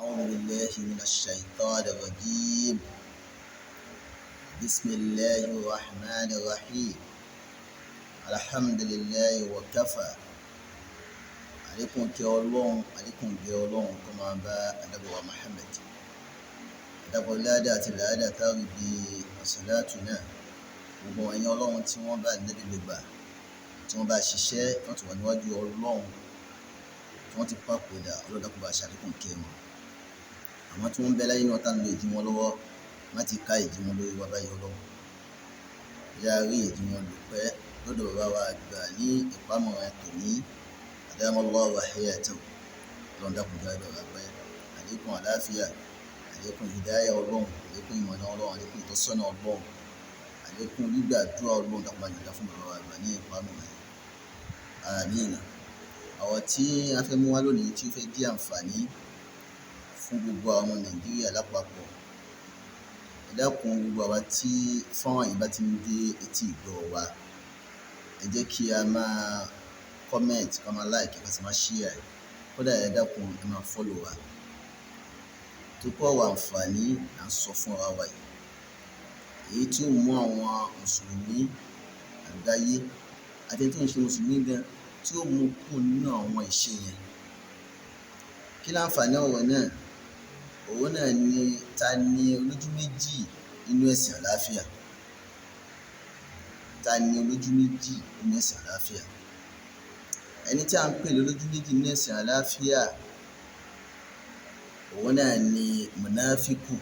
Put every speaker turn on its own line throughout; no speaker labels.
أعوذ بالله من الشيطان الرجيم. بسم الله الرحمن الرحيم. الحمد لله وكفى. عليكم كيولون عليكم كيولون كما با أدبوا محمد أدبوا لا تلا تغبي صلاتنا gbogbo ẹ̀yin ọlọ́run tí wọ́n bá níbi gbogbo tí wọ́n bá ṣiṣẹ́ wọ́n ti wà níwájú ọlọ́run tí wọ́n ti papòdà ọlọ́dàkùn bá ṣàlékún kí wọn àwọn tí wọ́n ń bẹ láyé náà tá ń lo ìdí wọn lọ́wọ́ má ti ká ìdí wọn lórí wa báyìí ọlọ́run yá rí ìdí wọn lò pẹ́ lọ́dọ̀ bàbá wa àgbà ní ìpamọ́ra tòní àdámọ́lọ́wọ́ wàhíyà tó ọlọ́dàkùn bá bàbá pẹ́ àlékún àláfíà àlékún ìdáyà ọlọ́run àlékún ìmọ̀nà ọlọ́run àlékún ìtọ́sọ́nà ọlọ́run àlékún gbígbàdúrà ọlọ́run dàpọ̀ àyànjá fún bàbá àgbà ní ìpamọ́ rẹ̀ àmín. àwọn tí a fẹ́ mú wá lónìí tí ó fẹ́ jẹ́ àǹfààní fún gbogbo àwọn ọmọ nàìjíríà lápapọ̀ ẹ dákun gbogbo àwa tí fọ́nrán yìí bá ti ń dé etí ìgbọ́ wa ẹ jẹ́ kí a máa comment ká máa like ká sì máa share kódà ẹ dákun ẹ máa follow wa tó kọ́ wa àǹfààní à ń sọ fún ara wa yìí èyí tí ó mú àwọn mùsùlùmí àgbáyé àti tó ń ṣe mùsùlùmí gan tí ó mú kù nínú àwọn ìṣe yẹn. Kí láǹfààní ọ̀rọ̀ náà? òun náà ni ta ni olójú méjì nínú ẹ̀sìn àlàáfíà? Ta ni olójú méjì nínú ẹ̀sìn àlàáfíà? ẹni tí a ń pè lólójú méjì nínú ẹ̀sìn àlàáfíà òun náà ni mùnáfíkù.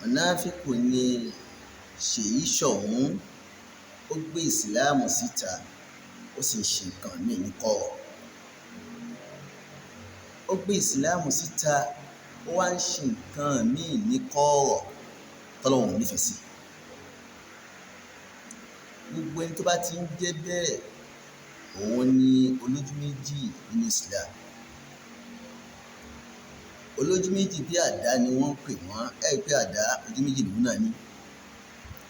mùnáfíkù ni ṣèyí ṣọ̀hún ó gbé ìsìláàmù síta ó sì ń ṣe nǹkan míì ní kọ̀rọ̀. ó gbé ìsìláàmù síta ó wá ń ṣe nǹkan míì ní kọ̀rọ̀ tọ́lọ́hun nífẹ̀ẹ́ sí. gbogbo ẹni tó bá ti ń jẹ́ bẹ́ẹ̀ òun ni olójú méjì nínú Islam. olójú méjì bí àdá ni wọ́n ń pè wọ́n pé àdá ojú méjì lòun náà ní.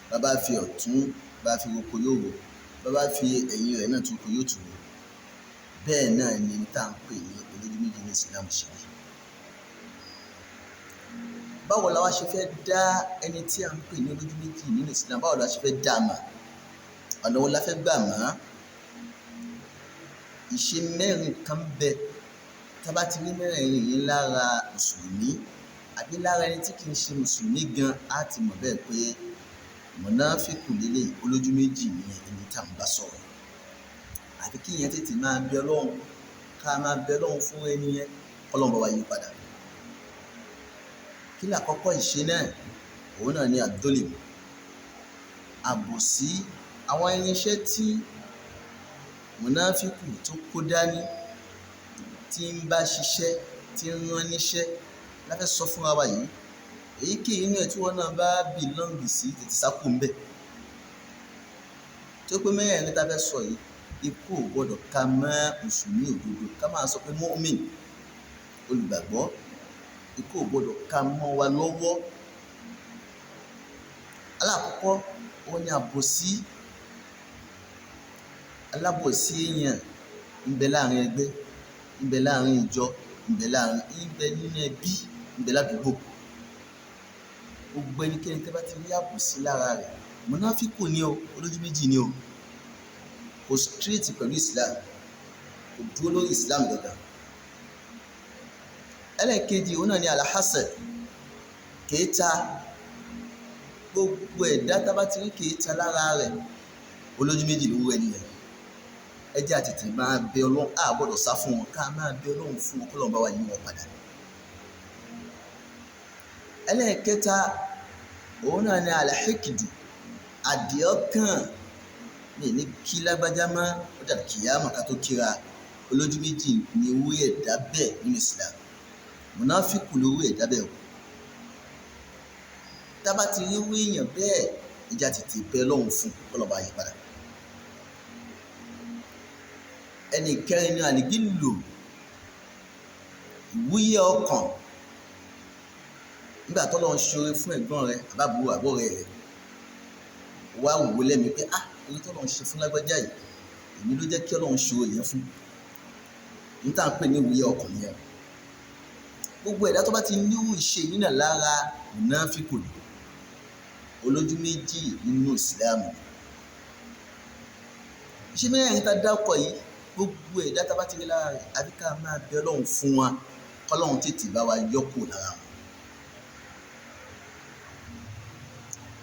bàbá fi ọ̀tún bá fi roko yóò rò bàbá fi ẹ̀yìn rẹ̀ náà tún ko yóò tún rò. bẹ́ẹ̀ náà ni tá à ń pè ní olójú méjì ní Islam ṣe rí. báwo la wá ṣe fẹ́ dá ẹni tí à ń pè ní olójú méjì nínú Islam báwo la ṣe fẹ́ dá a mà? ọ̀nà wo la fẹ́ gbà mọ́? ìṣe mẹ́rin kan bẹ tábà ti ní mẹ́rin yìí lára mùsùlùmí àbí lára ẹni tí kì í ṣe mùsùlùmí gan á ti mọ̀ bẹ́ẹ̀ pé mùnáfíkù lélẹ̀ olójú méjì ni ẹni tá à ń bá sọ̀rọ̀. àfi kí ìyẹn tètè máa bẹ Ọlọ́run ká máa bẹ Ọlọ́run fún ẹni yẹn Ọlọ́run bá wa yí padà. kí làkọ́kọ́ ìṣe náà? òun náà ni àdólè àbòsí. àwọn irinṣẹ́ tí mùnáfíkù tó kó dání tí ń bá ṣiṣẹ́ tí ń rán níṣẹ́ la fẹ́ sọ fúnra wa yìí. èyíkéyìí inú ẹ̀ tí wọ́n náà bá bìlọ́ǹgì sí tètè sákò ń bẹ̀. tó pé mẹ́rẹ̀ẹ̀rin tá a fẹ́ sọ yìí ikú ò gbọ́dọ̀ ká mọ́ mùsùlùmí òdodo ká máa sọ pé mọ́mìn olùgbàgbọ́ ikú ò gbọ́dọ̀ ká mọ́ wa lọ́wọ́. alákọ̀ọ́kọ́ òun ni àbòsí. alábòsí èèyàn ń bẹ láàrin ẹgbẹ́ ń bẹ láàrin ìjọ ń bẹ nínú ẹbí ń bẹ ládùúgbò. gbogbo ẹnikẹ́ni tẹ́ bá ti rí àbòsí lára rẹ̀ mùnáfíkù ni o olójú méjì ni o kò straight pẹ̀lú Islam kò dúró lórí Islam dandan. ẹlẹ́ẹ̀kejì òun náà ni alhasad kèéta. gbogbo ẹ̀dá tá bá ti rí kèéta lára rẹ̀ olójú méjì ló wẹ̀ nìyẹn. ẹ jẹ́ àtètè máa bẹ Ọlọ́run á gbọ́dọ̀ sá fún wọn ká máa bẹ Ọlọ́run fún wọn kó lọ́n bá wà yí wọn padà. ẹlẹ́ẹ̀kẹta òun náà ni alhikidu àdìọ́kàn ní kí lágbájá má ó dàbí kìyàmà ká tó kíra. olójú méjì ni owó ẹ̀dá bẹ́ẹ̀ nínú Islam. mùnáfíkù lówó ẹ̀dá bẹ́ẹ̀ o. tábà ti rí owó èèyàn bẹ́ẹ̀ ìjà tètè bẹ Ọlọ́run fún kó lọ́n bá yí padà. ẹnì kẹrin ní àlìgílò ìwúyẹ ọkàn. nígbà tó lọ́n ṣoore fún ẹ̀gbọ́n rẹ àbábúrò àbọ̀rẹ́ rẹ wá wò lẹ́mìí pé èyí tó lọ́n ṣe fún lágbájá yìí èmi ló jẹ́ kí Ọlọ́run ṣoore yẹn fún. ní tá à ń pè ní ìwúyẹ ọkàn yẹn gbogbo ẹ̀dá tó bá ti ní ìṣe yìí náà lára mùnáfíkù ni, olójú méjì nínú ìsìlámù. Ìṣe mẹ́rin tá dákọ̀ yìí, gbogbo ẹ̀dá tá bá ti rí lára rẹ̀ àbí ká máa bẹ Ọlọ́run fún wa kọ́lọ́run tètè bá wa yọ́kù lára wọn.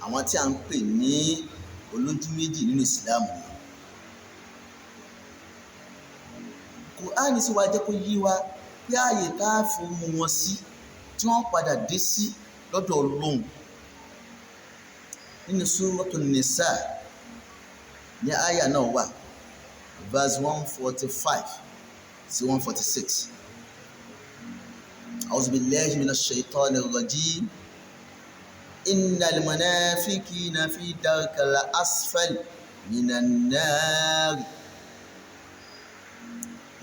Àwọn tí a ń pè ní olójú méjì nínú ìsìlámù ni. Kùránì sì wá jẹ́ kó yé wa bí ààyè tá a fi mú wọn sí tí wọ́n padà dé sí lọ́dọ̀ Ọlọ́run. Nínú Súratun Nisa ní àyà náà wà, verse 145 sí 146. A'udhu billahi minash shaitanir rajim. Innal munafiqina fi darkil asfali minan nar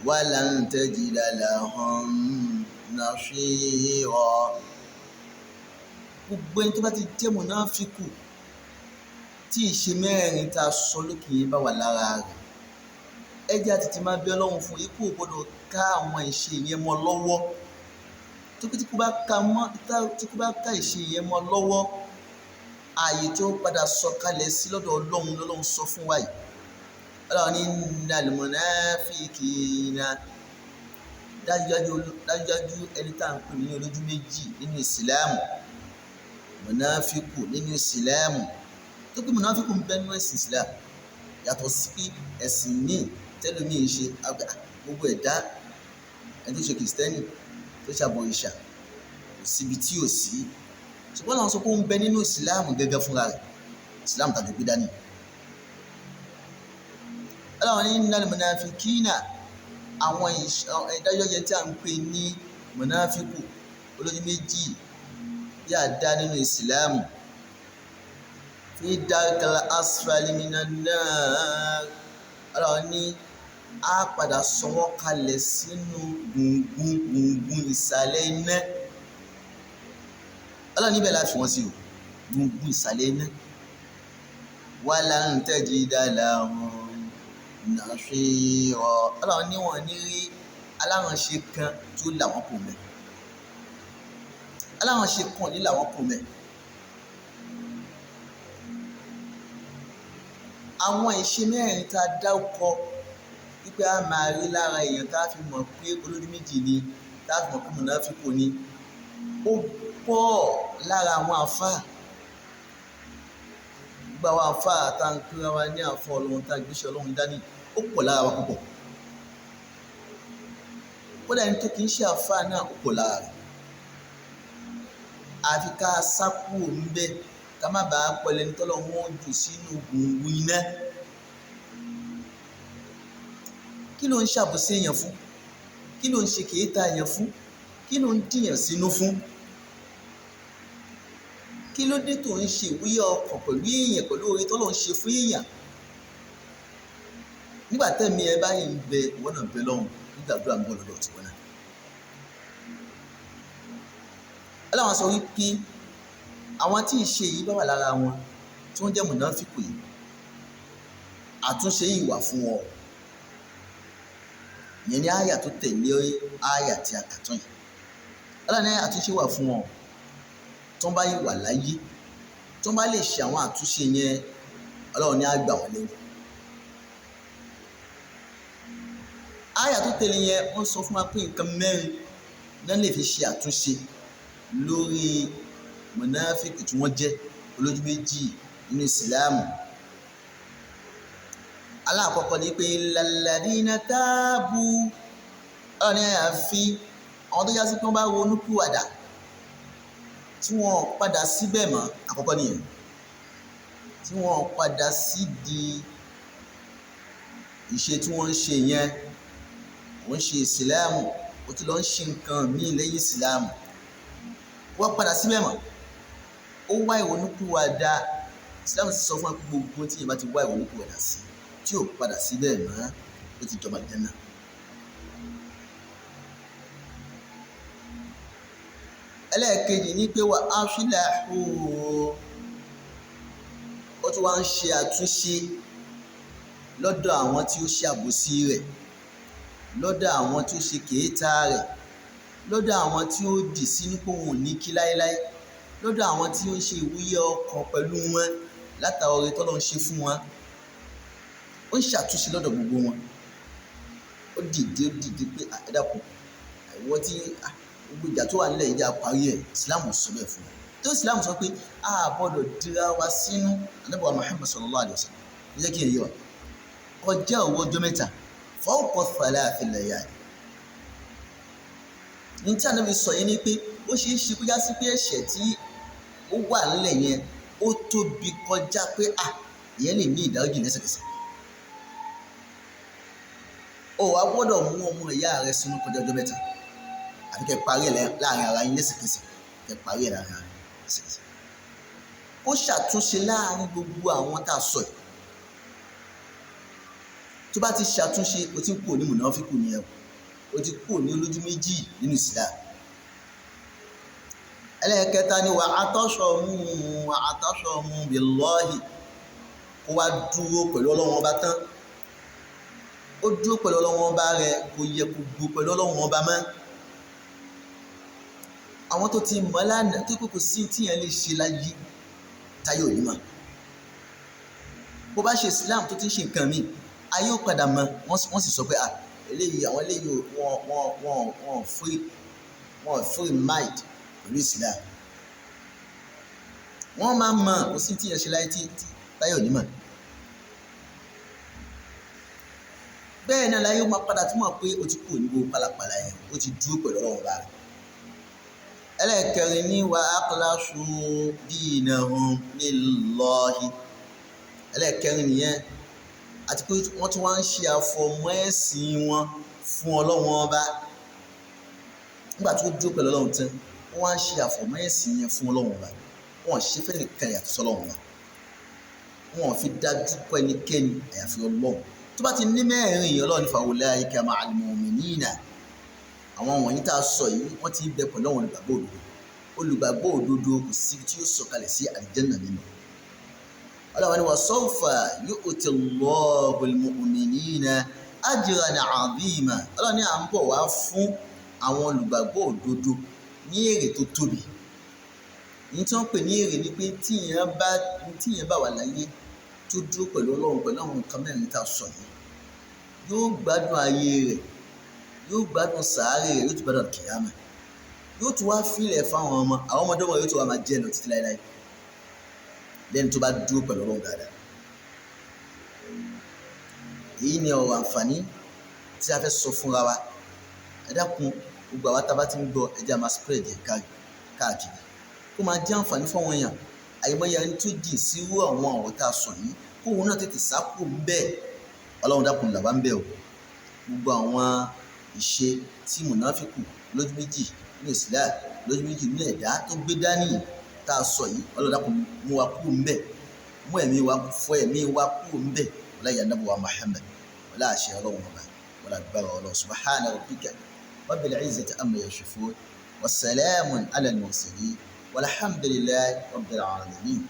wa lan tajida lahum nasira. Gbogbo ẹni tó bá ti jẹ́ mùnáfíkù tí ìṣe mẹ́rin tá a sọ lókè yẹn bá wà lára rẹ̀, ẹ jẹ́ àti ti máa bẹ Ọlọ́run fún ikú ò gbọ́dọ̀ ká àwọn ìṣe yẹn mọ́ lọ́wọ́. Tí kò bá ká ìṣe yẹn mọ́ lọ́wọ́, ààyè tó padà sọ kalẹ̀ sí lọ́dọ̀ Ọlọ́run lọ́lọ́run sọ fún wa yìí. Ọlọ́run ní innal munafiqina, dájúdájú ẹni tá à ń pè ní olójú méjì nínú ìsìlámù, mùnáfíkù nínú ìsìlámù. Tó pé mùnáfíkù ń bẹ nínú ẹ̀sìn ìsìlámù yàtọ̀ sí pé ẹ̀sìn míì tẹ́lómi ń ṣe gbogbo ẹ̀dá, ẹni tó ṣe kìrìsìtẹ́nì tó ṣàbọ̀rìṣà kò síbi tí ò sí. Ṣùgbọ́n àwọn sọ pé ó ń bẹ nínú ìsìlámù gẹ́gẹ́ fúnra rẹ̀, ìsìlámù tàbí gbé dání. Ọlọ́run ní innal munafiqina, àwọn ìdájọ́ yẹn tí a ń pè ní mùnáfíkù olójú méjì yà dá nínú ìsìlámù. Fi darkil asfali minan nar. Ọlọ́run ní á padà sọ wọ́n kalẹ̀ sínú gbùngbùn ìsàlẹ̀ iná. Ọlọ́run níbẹ̀ la fi wọ́n sí o, gbùngbùn ìsàlẹ̀ iná. Wa lan tajida lahum nasira. Ọlọ́run ní wọn ní rí alárànṣe kan tó là wọ́n kò mẹ́. Alárànṣe kan ní là wọ́n kò mẹ́. Àwọn ìṣe mẹ́rin tá a dákọ wípé a máa rí lára èèyàn tá a fi mọ̀ pé olójú méjì ni, tá a fi mọ̀ pé mùnáfíkù ni, ó pọ̀ lára àwọn àfáà. Gbogbo àwọn àfáà tá ń pera wa ní àfáà Ọlọ́run tá a gbéṣẹ́ Ọlọ́run dání, ó pọ̀ lára wa púpọ̀. Kódà ẹni tó kì í ṣe àfáà náà ó pọ̀ lára rẹ̀. Àfi ká sá kúrò níbẹ̀ ká má bàa pẹ̀lẹ́ ní tọ́lọ́ wọn jù sínú gbùngbùn iná. Kí ló ń ṣàbòsí èèyàn fún? Kí ló ń ṣe kèéta èèyàn fún? Kí ló ń dìyàn sínú fún? Kí ló dé tó ń ṣe ìwúyẹ́ ọkàn pẹ̀lú èèyàn pẹ̀lú oore tọ́lọ́ ń ṣe fún èèyàn? Nígbà tẹ́mi ẹ báyìí ń bẹ ìwọ náà bẹ lọ́hùn, nígbàdúrà ń bọ̀ lọ́dọ̀ tiwọn náà. Ọlọ́run sọ wípé àwọn tí ìṣe yìí bá wà lára wọn tí wọ́n jẹ́ mùnáfíkù yìí, àtúnṣe yìí wà fún wọn. Ìyẹn ní àyà tó tẹ̀lé àyà tí a kà tán yìí. Ọlọ́run ní àtúnṣe wà fún wọn tó ń bá yìí wà láyé, tó ń bá lè ṣe àwọn àtúnṣe yẹn, Ọlọ́run ní á gbà wọ́n lẹ́rú. Àyà tó tẹ̀lé yẹn wọ́n sọ fún wa pé nǹkan mẹ́rin náà lè fi ṣe àtúnṣe lórí mùnáfíkù tí wọ́n jẹ́ olójú méjì nínú ìsìlámù. Alákọ̀ọ́kọ́ ni pé lalladina táàbù. Ọ̀rọ̀ ni àfi àwọn tó yá sí pé wọ́n bá ronú pìwàdà tí wọ́n padà síbẹ̀ mọ́. Àkọ́kọ́ nìyẹn, tí wọ́n padà sídìí ìṣe tí wọ́n ń ṣe yẹn, wọ́n ń ṣe ìsìlámù, ó ti lọ ń ṣe nǹkan míì lẹ́yìn ìsìlámù, wọ́n padà síbẹ̀ mọ́. Ó wá ìrònúpìwàdà. Ìsìlámù ti sọ fún wa pé gbogbo tí yẹn bá ti wá ìrònúpìwàdà sí tí ò padà síbẹ̀ mọ́, ó ti jọba Jánnà. Ẹlẹ́ẹ̀kejì ní pé wà á ṣílẹ̀ ó tún wá ń ṣe àtúnṣe lọ́dọ̀ àwọn tí ó ṣe àbòsí rẹ̀, lọ́dọ̀ àwọn tí ó ṣe kèéta rẹ̀, lọ́dọ̀ àwọn tí ó dì sí nípò wọn ò ní kí láéláé, lọ́dọ̀ àwọn tí ó ń ṣe ìwúyẹ́ ọkàn pẹ̀lú wọn látara oore tọ́lọ́run ṣe fún wọn, ó ń ṣàtúnṣe lọ́dọ̀ gbogbo wọn. Ó dìde pé ẹ dákun ìwọ tí gbogbo ìjà tó wà nílẹ̀ ìjà parí ẹ̀, ìsìláàmù sọ bẹ́ẹ̀ fún wọn. tó ìsìláàmù sọ pé a gbọ́dọ̀ dira wa sínú Ànábì wa Muhammad sallallahu alaihi wasallam ẹ jẹ́ kí ẹ yé wa kọjá owó ọjọ́ mẹ́ta fawqa thalathi layali. ní tí Ànábì sọ yẹn ni pé ó ṣe é ṣe kó já sí pé ẹ̀ṣẹ̀ tí ó wà nílẹ̀ yẹn ó tóbi kọjá pé ìyẹn lè ní ìdáríjì lẹ́sẹ̀kẹsẹ̀. ó wá gbọ́dọ̀ mú ọmọ ìyá rẹ sínú kọjá ọjọ́ mẹ́ta àfi kẹ́ parí ẹ̀ láàrin ara yín lẹ́sẹ̀kẹsẹ̀, kẹ́ parí ẹ̀ láàrin ara yín lẹ́sẹ̀kẹsẹ̀. ó ṣàtúnṣe láàrin gbogbo àwọn tá a sọ yìí. tó bá ti ṣàtúnṣe o ti kúrò ní mùnáfíkù nìyẹn o ti kúrò ní olójú méjì nínú Islam. ẹlẹ́ẹ̀kẹta ni wà á tọ́ṣọ̀ mú billahi, kó wá dúró pẹ̀lú Ọlọ́run ọba tán. ó dúró pẹ̀lú Ọlọ́run ọba rẹ̀, kò yẹ kó gbó pẹ̀lú Ọlọ́run ọba mọ́. àwọn tó ti mọ̀ lánàá tó kò sí tíyẹn lè ṣe láyé táyé òní mọ̀. bó bá ṣe Islam tó ti ń ṣe nǹkan míì ayé ó padà mọ̀, wọ́n sì sọ pé àwọn eléyìí wọ́n free mind pẹ̀lú Islam. wọ́n máa mọ̀ kò sí tíyẹn ṣe láyé táyé òní mọ̀. bẹ́ẹ̀ náà láyé ó máa padà túmọ̀ pé o ti kú òníwó pálapàla yẹn, o ti dúró pẹ̀lú Ọlọ́run bá rẹ̀. ẹlẹ́ẹ̀kẹrin ní wa akhlasu dinahum lillahi. ẹlẹ́ẹ̀kẹrin nìyẹn, àti pé wọ́n tún wá ń ṣe àfọ̀mọ́ ẹ̀sìn wọn fún Ọlọ́run ọba. nígbà tó dúró pẹ̀lú Ọlọ́run tán wọ́n wá ń ṣe àfọ̀mọ́ ẹ̀sìn yẹn fún Ọlọ́run ọba. wọ́n ṣe fẹ́ nìkan yàtọ̀ sọ́lọ́run ọba, wọ́n fi dájú pé ẹnikẹ́ni àyàfi Ọlọ́run. tó bá ti ní mẹ́rin Ọlọ́run ní fa ulaika ma'al mu'minina, àwọn wọ̀nyí tá a sọ yìí wọ́n ti bẹ pẹ̀lú àwọn olùgbàgbọ́ òdodo kò sí tí yóò sọ̀kalẹ̀ sí àlìjẹ́nà nínú. Ọlọ́run ni wa sawfa yu'ti Allahul mu'minina ajran 'azima. Ọlọ́run ni à ń bọ̀ wá fún àwọn olùgbàgbọ́ òdodo ní èrè tó tóbi. ní tí wọ́n pè ní èrè ni pé tíyẹn bá wà láyé tó dúró pẹ̀lú Ọlọ́run pẹ̀lú àwọn nǹkan mẹ́rin tá a sọ yìí, yóò gbádùn ayé rẹ̀, yóò gbádùn sàárè rẹ̀, yóò tún gbádùn kìyàmà, yóò tún wá fílẹ̀ fáwọn ọmọ, àwọn ọmọdé wọn yóò tún wá máa jẹ́ lọ títí láéláé lẹ́ni tó bá dúró pẹ̀lú Ọlọ́run dáadáa. èyí ni ọ̀rọ̀ àǹfààní tí a fẹ́ sọ fúnra wa. ẹ dákun gbogbo àwa tá a bá ti ń gbọ́ ẹ jẹ́ a máa spread ẹ̀ káàkiri kó máa jẹ́ àǹfààní fún àwọn èèyàn. àyèmọ́yà ẹni tó jìn sí irú àwọn ọ̀rọ̀ tá a sọ yìí kó òun náà tètè sá kúrò ń bẹ́ẹ̀. Ọlọ́run dákun là wá ń bẹ̀ o. gbogbo àwọn ìṣe tí mùnáfíkù lójú méjì ní Islam, lójú méjì ní ẹ̀dá tó gbé dání tá a sọ yìí, Ọlọ́run dákun mú wa kúrò ń bẹ̀, mú ẹ̀mí wa kúrò ń bẹ̀. wala ya Ànábì wa Muhammad, wala àṣẹ Ọlọ́run ọba, wala agbára Ọlọ́run. subhana rabbika rabbil izzati amma yasifun wa salamun ala al-mursalin walhamdulillahi rabbil alamin.